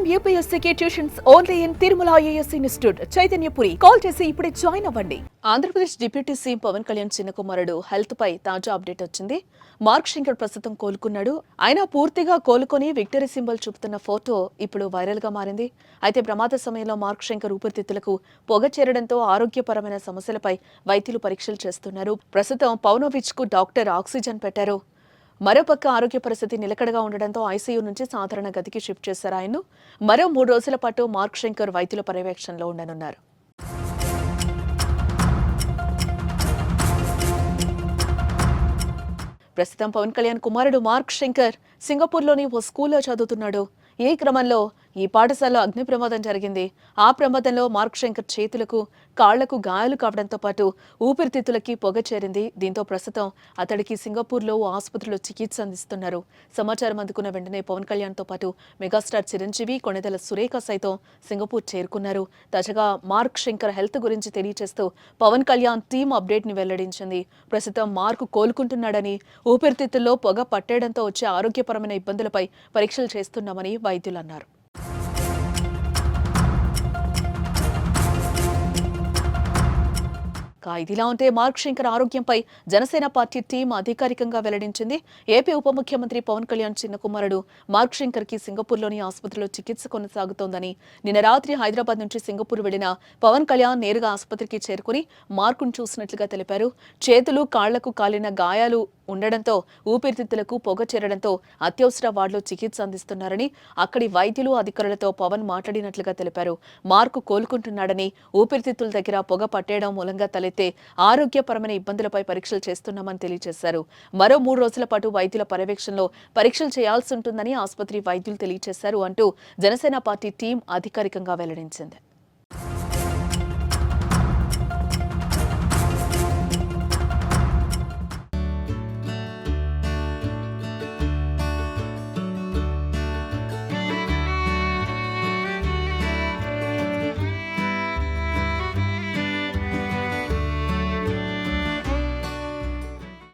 IIM UPSC tuitions only in Tirumala IAS institute Chaitanyapuri. Call చేసి ఇప్పుడే join అవ్వండి. ఆంధ్రప్రదేశ్ డిప్యూటీ సీఎం పవన్ కళ్యాణ్ చిన్న కుమారుడు హెల్త్ పై తాజా అప్డేట్ వచ్చింది. మార్క్ శంకర్ ప్రస్తుతం కోలుకున్నాడు. ఆయన పూర్తిగా కోలుకొని విక్టరీ సింబల్ చూపుతున్న ఫోటో ఇప్పుడు వైరల్ గా మారింది. అయితే ప్రమాద సమయంలో మార్క్ శంకర్ ఊపిరితిత్తులకు పొగ చేరడంతో ఆరోగ్యపరమైన సమస్యలపై వైద్యులు పరీక్షలు చేస్తున్నారు. ప్రస్తుతం పౌనోవిచ్ కు డాక్టర్ ఆక్సిజన్ పెట్టారు. మరోపక్క ఆరోగ్య పరిస్థితి నిలకడగా ఉండడంతో ఐసీయూ నుంచి సాధారణ గదికి షిఫ్ట్ చేశారు. ఆయన్ను మరో 3 రోజుల పాటు మార్క్ శంకర్ వైద్యుల పర్యవేక్షణలో ఉండనున్నారు. ప్రస్తుతం పవన్ కళ్యాణ్ కుమారుడు మార్క్ శంకర్ సింగపూర్లోని ఓ స్కూల్లో చదువుతున్నాడు. ఈ క్రమంలో ఈ పాఠశాలలో అగ్ని ప్రమాదం జరిగింది. ఆ ప్రమాదంలో మార్క్ శంకర్ చేతులకు, కాళ్లకు గాయాలు కావడంతో పాటు ఊపిరితిత్తులకి పొగ చేరింది. దీంతో ప్రస్తుతం అతడికి సింగపూర్లో ఓ ఆసుపత్రిలో చికిత్స అందిస్తున్నారు. సమాచారం అందుకున్న వెంటనే పవన్ కళ్యాణ్తో పాటు మెగాస్టార్ చిరంజీవి, కొణిదెల సురేఖ సైతం సింగపూర్ చేరుకున్నారు. తాజాగా మార్క్ శంకర్ హెల్త్ గురించి తెలియజేస్తూ పవన్ కళ్యాణ్ టీమ్ అప్డేట్ ని వెల్లడించింది. ప్రస్తుతం మార్క్ కోలుకుంటున్నాడని, ఊపిరితిత్తుల్లో పొగ పట్టేయడంతో వచ్చే ఆరోగ్యపరమైన ఇబ్బందులపై పరీక్షలు చేస్తున్నామని వైద్యులు అన్నారు. ఇదిలా ఉంటే మార్క్ శంకర్ ఆరోగ్యంపై జనసేన పార్టీ టీం అధికారికంగా వెల్లడించింది. ఏపీ ఉప ముఖ్యమంత్రి పవన్ కళ్యాణ్ చిన్న కుమారుడు మార్క్ శంకర్ కి సింగపూర్లోని ఆసుపత్రిలో చికిత్స కొనసాగుతోందని, నిన్న రాత్రి హైదరాబాద్ నుంచి సింగపూర్ వెళ్లిన పవన్ కళ్యాణ్ నేరుగా ఆసుపత్రికి చేరుకుని మార్కును చూసినట్లుగా తెలిపారు. చేతులు, కాళ్లకు కాలిన గాయాలు ఉండడంతో ఊపిరితిత్తులకు పొగ చేరడంతో అత్యవసర వార్డులో చికిత్స అందిస్తున్నారని అక్కడి వైద్యులు, అధికారులతో పవన్ మాట్లాడినట్లుగా తెలిపారు. మార్కు కోలుకుంటున్నాడని, ఊపిరితిత్తుల దగ్గర పొగ పట్టేయడం మూలంగా తలెత్తే ఆరోగ్యపరమైన ఇబ్బందులపై పరీక్షలు చేస్తున్నామని తెలియజేశారు. మరో 3 రోజుల పాటు వైద్యుల పర్యవేక్షణలో పరీక్షలు చేయాల్సి ఉంటుందని ఆసుపత్రి వైద్యులు తెలియజేశారు అంటూ జనసేన పార్టీ టీం అధికారికంగా వెల్లడించింది.